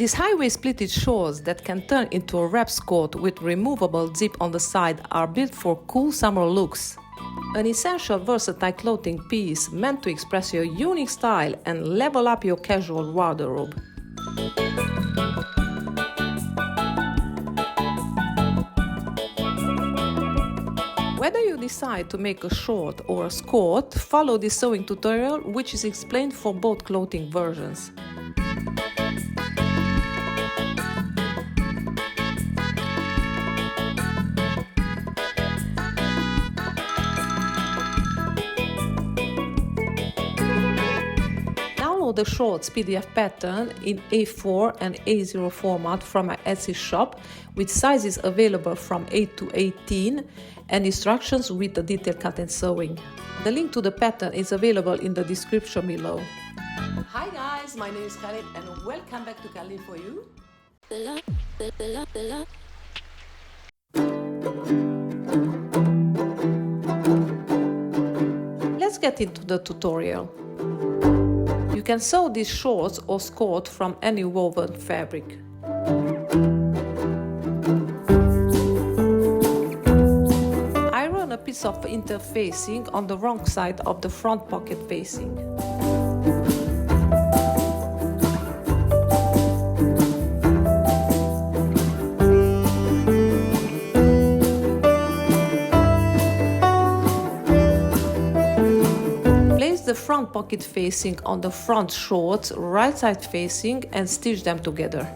These high-waist pleated shorts that can turn into a wrap skirt with removable zip on the side are built for cool summer looks. An essential versatile clothing piece meant to express your unique style and level up your casual wardrobe. Whether you decide to make a short or a skirt, follow this sewing tutorial, which is explained for both clothing versions. Download the shorts PDF pattern in A4 and A0 format from my Etsy shop, with sizes available from 8 to 18 and instructions with the detailed cut and sewing. The link to the pattern is available in the description below. Hi guys, my name is Khalid and welcome back to Khalid for you. Let's get into the tutorial. You can sew these shorts or skirt from any woven fabric. Iron a piece of interfacing on the wrong side of the front pocket facing. The front pocket facing on the front shorts, right side facing, and stitch them together.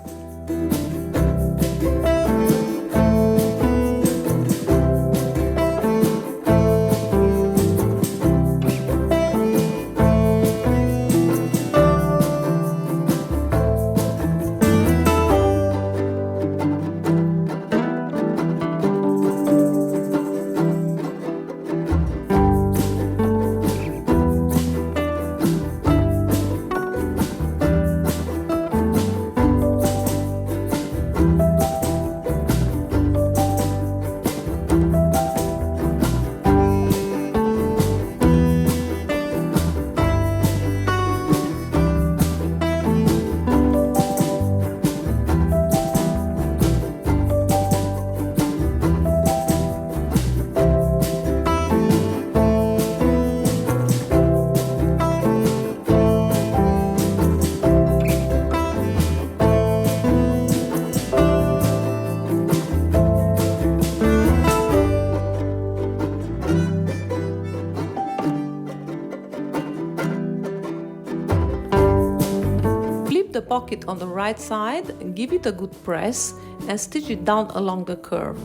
The pocket on the right side, give it a good press and stitch it down along the curve.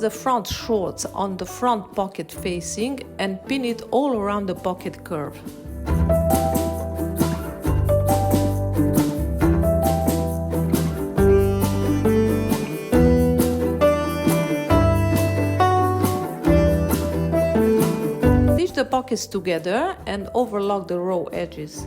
the front shorts on the front pocket facing and pin it all around the pocket curve. the pockets together and overlock the raw edges.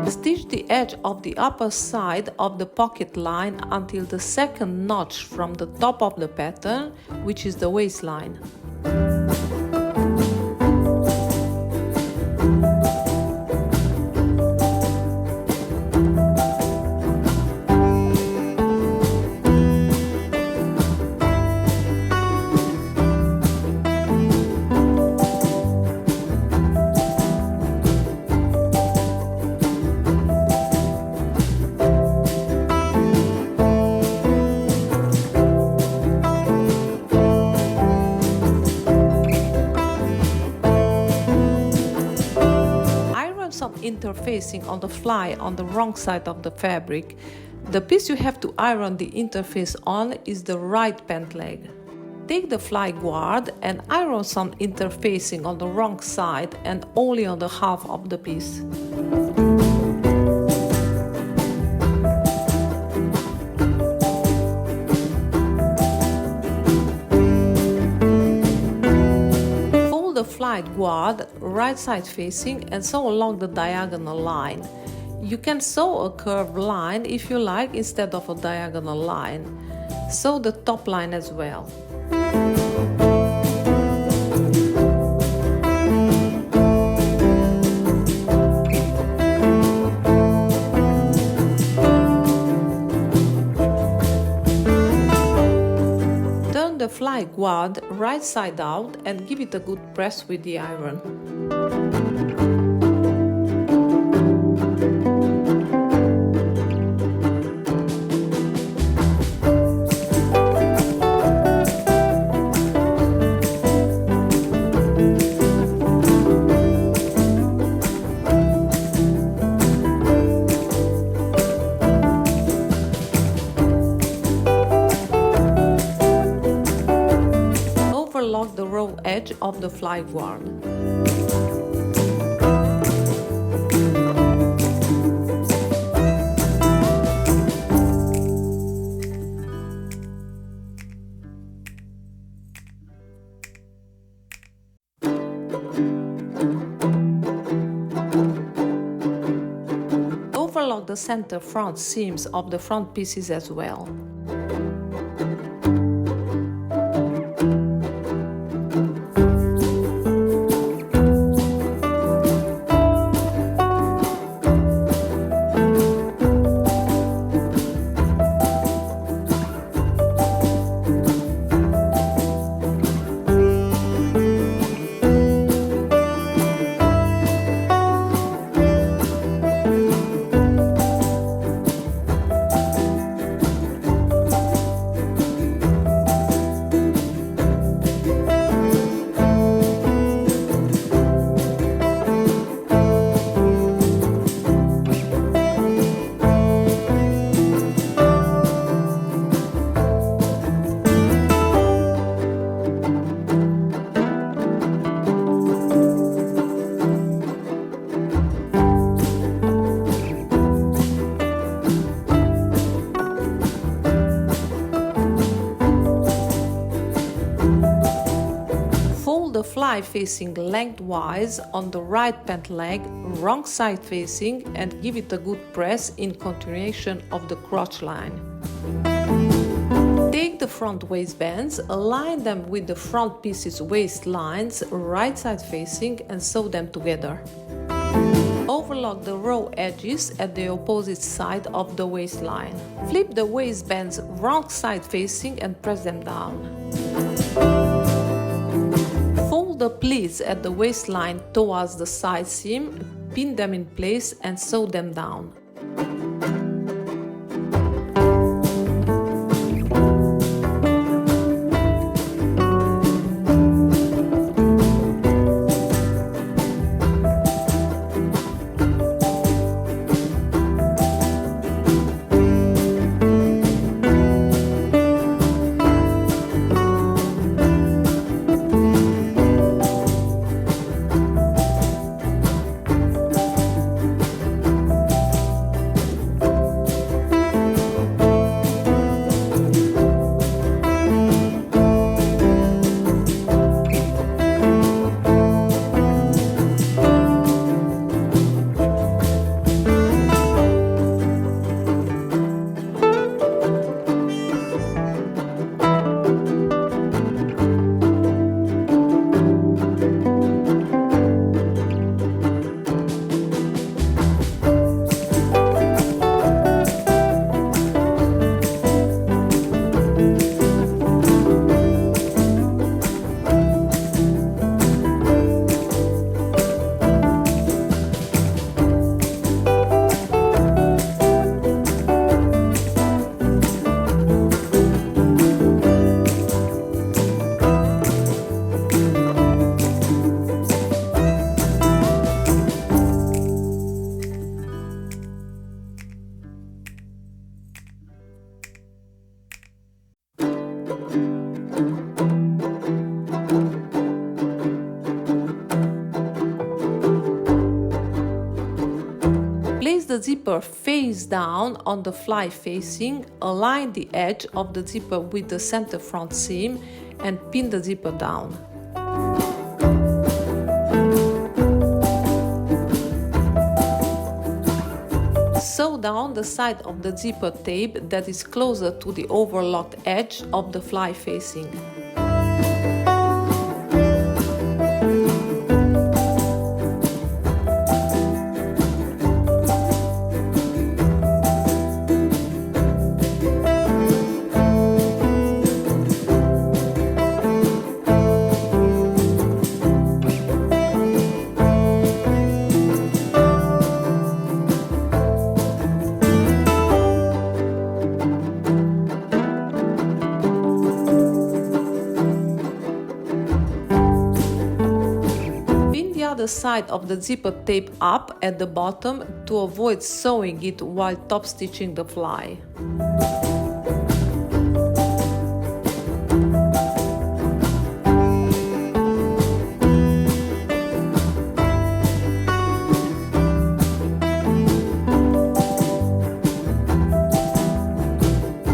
Stitch the edge of the upper side of the pocket line until the second notch from the top of the pattern, which is the waistline. Interfacing on the fly on the wrong side of the fabric. The piece you have to iron the interface on is the right pant leg. Take the fly guard and iron some interfacing on the wrong side and only on the half of the piece. Fly guard right side facing and sew along the diagonal line. You can sew a curved line if you like instead of a diagonal line. Sew the top line as well. The fly guard right side out and give it a good press with the iron. The raw edge of the fly guard. Overlock the center front seams of the front pieces as well. The fly facing lengthwise on the right pant leg, wrong side facing, and give it a good press in continuation of the crotch line. Take the front waistbands, align them with the front piece's waistlines, right side facing, and sew them together. Overlock the raw edges at the opposite side of the waistline. Flip the waistbands wrong side facing and press them down. Fold the pleats at the waistline towards the side seam, pin them in place and sew them down. zipper face down on the fly facing, align the edge of the zipper with the center front seam and pin the zipper down. Sew down the side of the zipper tape that is closer to the overlocked edge of the fly facing. The side of the zipper tape up at the bottom to avoid sewing it while top stitching the fly.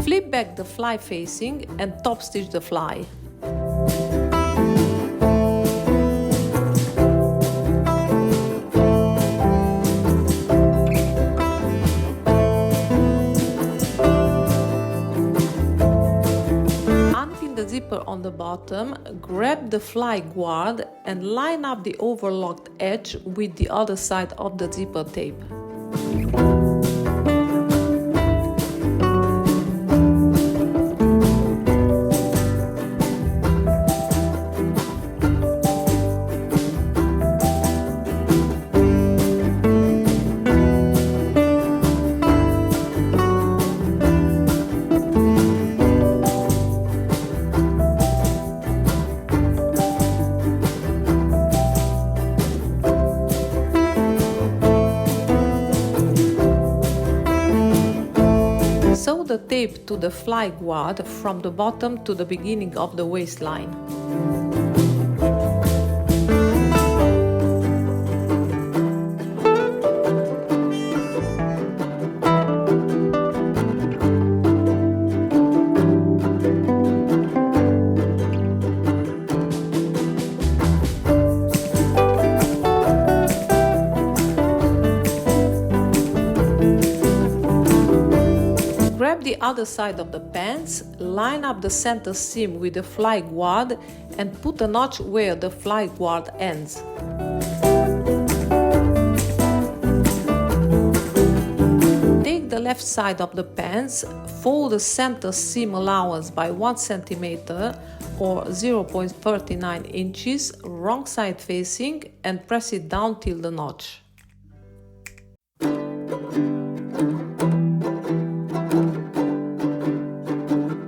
Flip back the fly facing and top stitch the fly. Zipper on the bottom, grab the fly guard and line up the overlocked edge with the other side of the zipper tape. Sew the tape to the fly guard from the bottom to the beginning of the waistline. Grab the other side of the pants, line up the center seam with the fly guard and put a notch where the fly guard ends. Take the left side of the pants, fold the center seam allowance by 1 cm or 0.39 inches, wrong side facing, and press it down till the notch.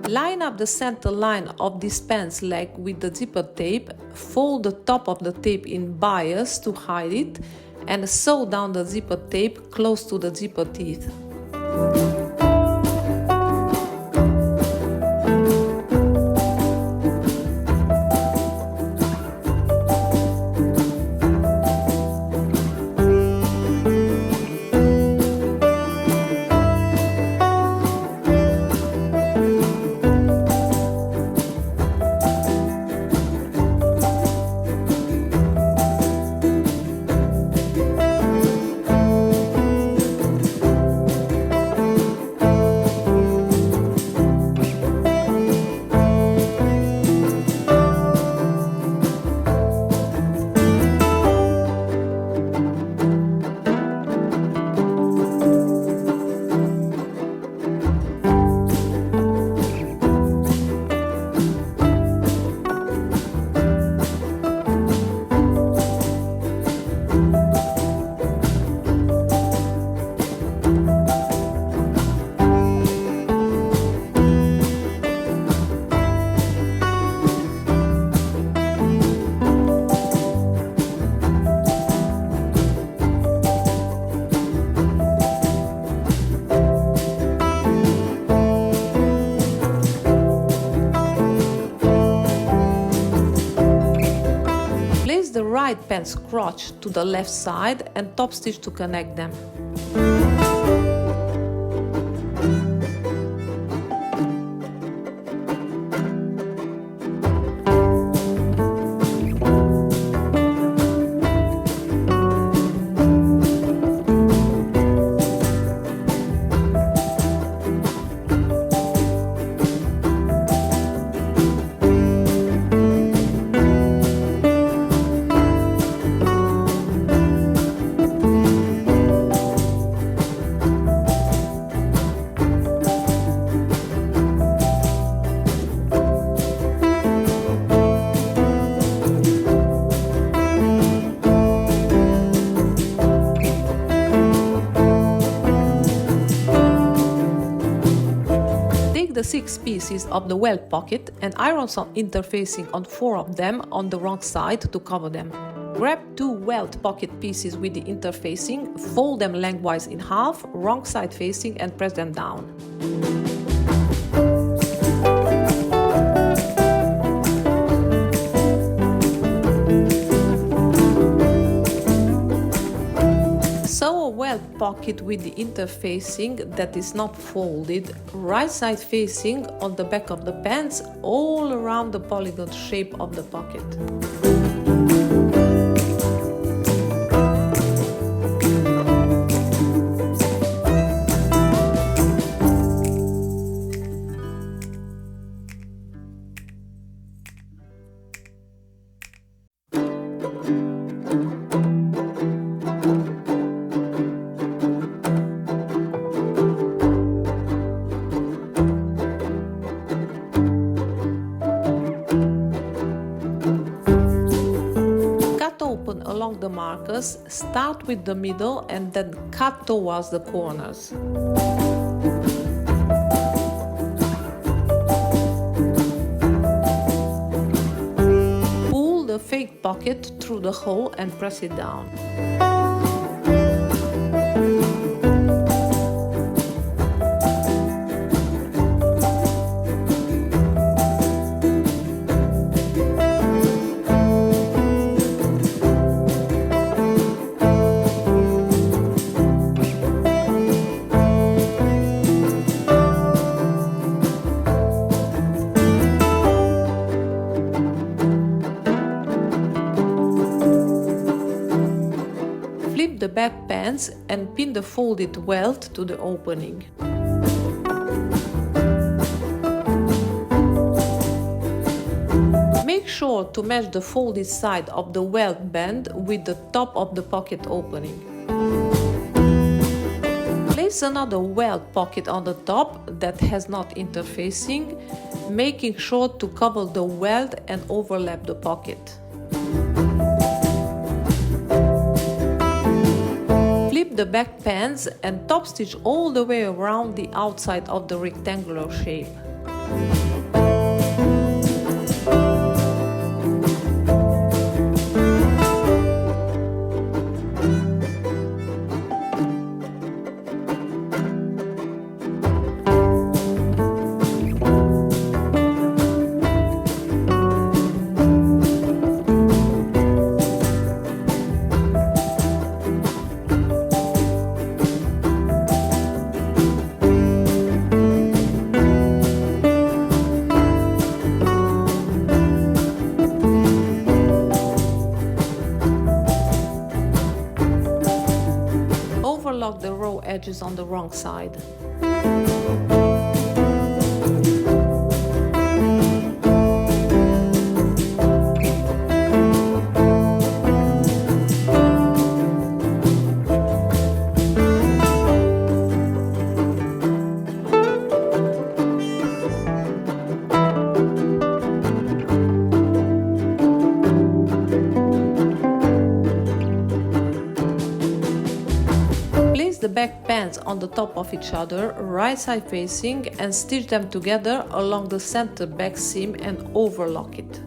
Line up the center line of this pants leg with the zipper tape, fold the top of the tape in bias to hide it, and sew down the zipper tape close to the zipper teeth. The right pants crotch to the left side and top stitch to connect them. the 6 pieces of the welt pocket and iron some interfacing on 4 of them on the wrong side to cover them. Grab 2 welt pocket pieces with the interfacing, fold them lengthwise in half, wrong side facing, and press them down. Sew a welt pocket with the interfacing that is not folded, right side facing on the back of the pants all around the polygon shape of the pocket. Along the markers, start with the middle and then cut towards the corners. Pull the fake pocket through the hole and press it down. Flip the back pants and pin the folded welt to the opening. Make sure to match the folded side of the welt band with the top of the pocket opening. Place another welt pocket on the top that has not interfacing, making sure to cover the welt and overlap the pocket. Flip the back pants and top stitch all the way around the outside of the rectangular shape. Overlock the raw edges on the wrong side. The back pants on the top of each other, right side facing, and stitch them together along the center back seam and overlock it.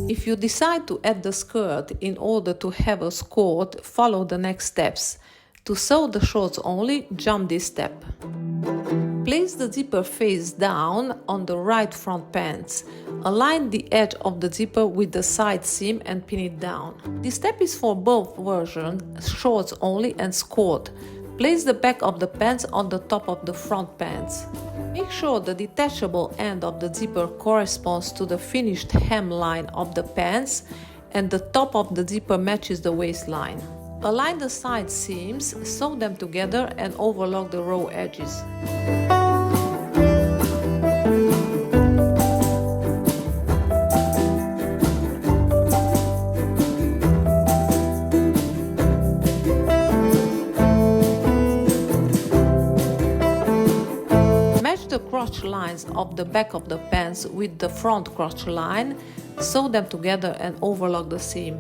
If you decide to add the skirt in order to have a skort, follow the next steps. To sew the shorts only, jump this step. Place the zipper face down on the right front pants. Align the edge of the zipper with the side seam and pin it down. This step is for both versions, shorts only and skort. Place the back of the pants on the top of the front pants. Make sure the detachable end of the zipper corresponds to the finished hemline of the pants and the top of the zipper matches the waistline. Align the side seams, sew them together and overlock the raw edges. crotch lines of the back of the pants with the front crotch line, sew them together and overlock the seam.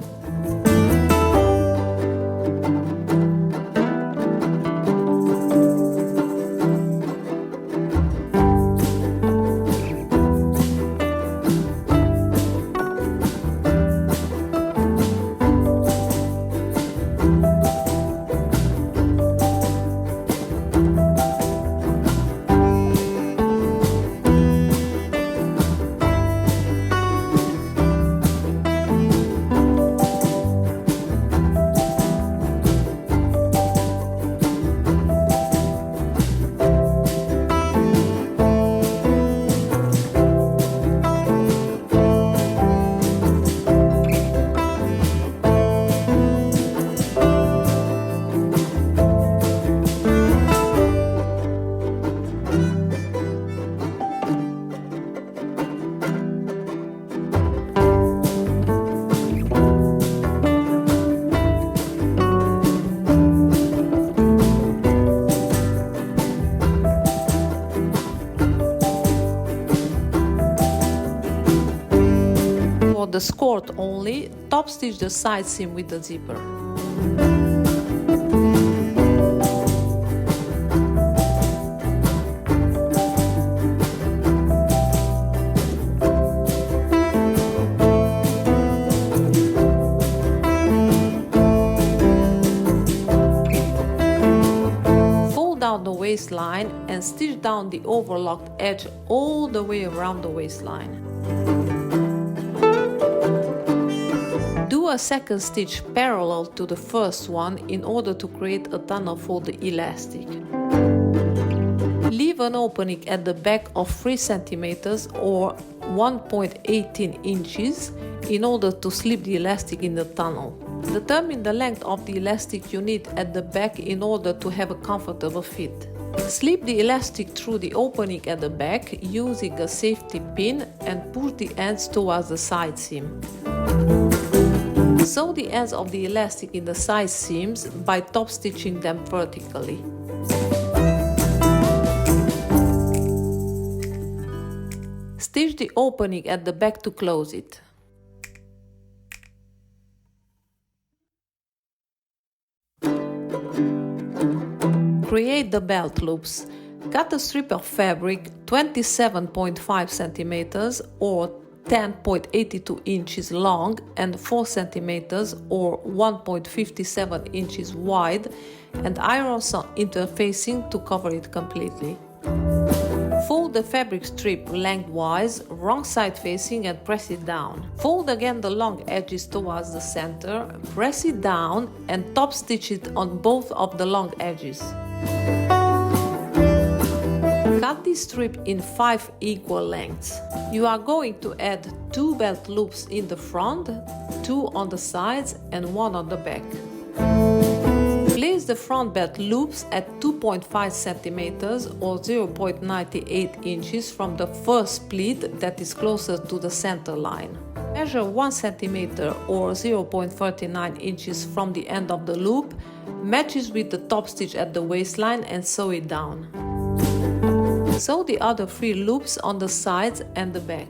For the skort only, top stitch the side seam with the zipper. Fold down the waistline and stitch down the overlocked edge all the way around the waistline. Do a second stitch parallel to the first one in order to create a tunnel for the elastic. Leave an opening at the back of 3 cm or 1.18 inches in order to slip the elastic in the tunnel. Determine the length of the elastic you need at the back in order to have a comfortable fit. Slip the elastic through the opening at the back using a safety pin and push the ends towards the side seam. Sew the ends of the elastic in the side seams by top stitching them vertically. Stitch the opening at the back to close it. Create the belt loops. Cut a strip of fabric 27.5 cm or 10.82 inches long and 4 cm or 1.57 inches wide and iron some interfacing to cover it completely. Fold the fabric strip lengthwise, wrong side facing and press it down. Fold again the long edges towards the center, press it down and top stitch it on both of the long edges. Cut this strip in 5 equal lengths. You are going to add 2 belt loops in the front, 2 on the sides and 1 on the back. Place the front belt loops at 2.5 cm or 0.98 inches from the first pleat that is closer to the center line. Measure 1 cm or 0.39 inches from the end of the loop, matches with the top stitch at the waistline and sew it down. Sew the other 3 loops on the sides and the back.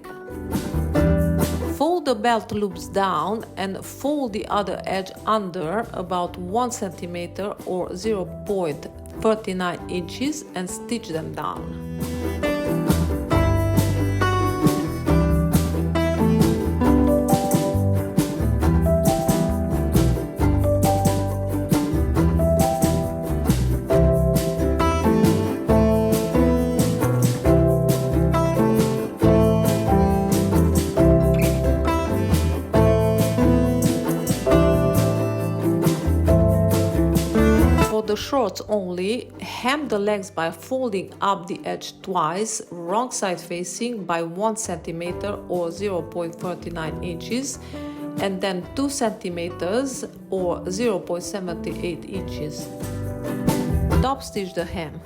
Fold the belt loops down and fold the other edge under about 1 cm or 0.39 inches and stitch them down. The shorts only, hem the legs by folding up the edge twice, wrong side facing by 1 cm or 0.39 inches and then 2 cm or 0.78 inches. Top stitch the hem.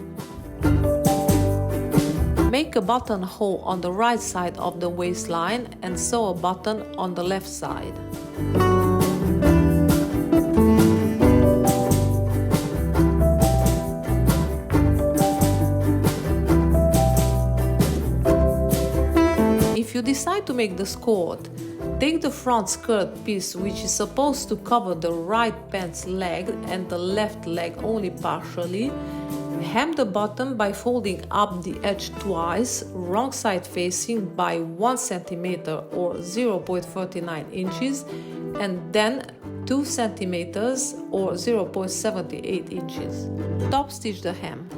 Make a buttonhole on the right side of the waistline and sew a button on the left side. you decide to make the skirt, take the front skirt piece, which is supposed to cover the right pants leg and the left leg only partially, hem the bottom by folding up the edge twice, wrong side facing by 1 cm or 0.39 inches, and then 2 centimeters or 0.78 inches. Top stitch the hem.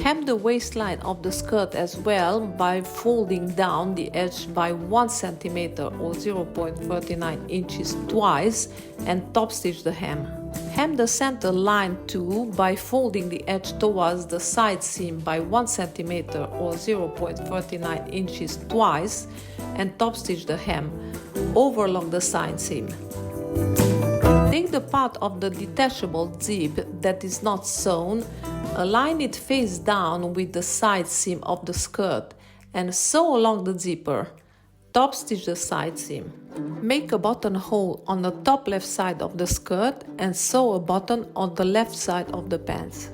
Hem the waistline of the skirt as well by folding down the edge by 1 cm or 0.39 inches twice and top stitch the hem. Hem the center line too by folding the edge towards the side seam by 1 cm or 0.39 inches twice and top stitch the hem, overlock the side seam. Take the part of the detachable zip that is not sewn, align it face down with the side seam of the skirt and sew along the zipper. Top stitch the side seam. Make a buttonhole on the top left side of the skirt and sew a button on the left side of the pants.